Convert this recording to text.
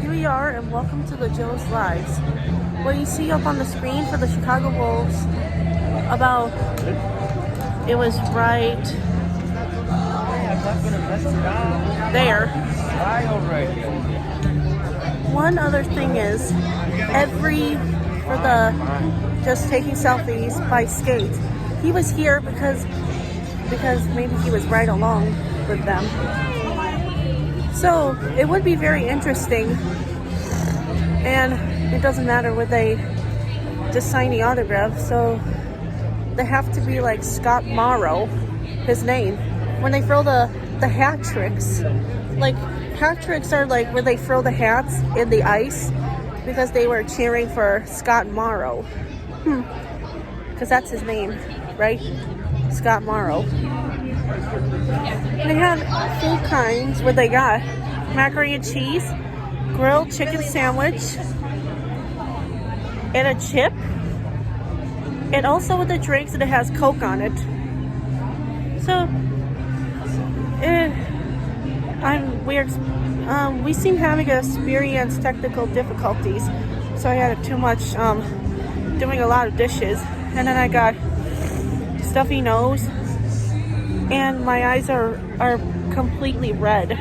here we are, and welcome to the Joe's Lives. What you see up on the screen for the Chicago Wolves, about, it was right there. One other thing is, for the just taking selfies by Skate, he was here because maybe he was right along with them. So it would be very interesting, and it doesn't matter whether they just sign the autograph, so they have to be like Scott Morrow, his name. When they throw the hat tricks, like hat tricks are like where they throw the hats in the ice because they were cheering for Scott Morrow. Because that's his name, right? Scott Morrow. They had full kinds. What they got? Macaroni and cheese, grilled chicken sandwich, and a chip. And also with the drinks, it has Coke on it. So, we seem having experienced technical difficulties. So I had too much doing a lot of dishes, and then I got stuffy nose, and my eyes are completely red.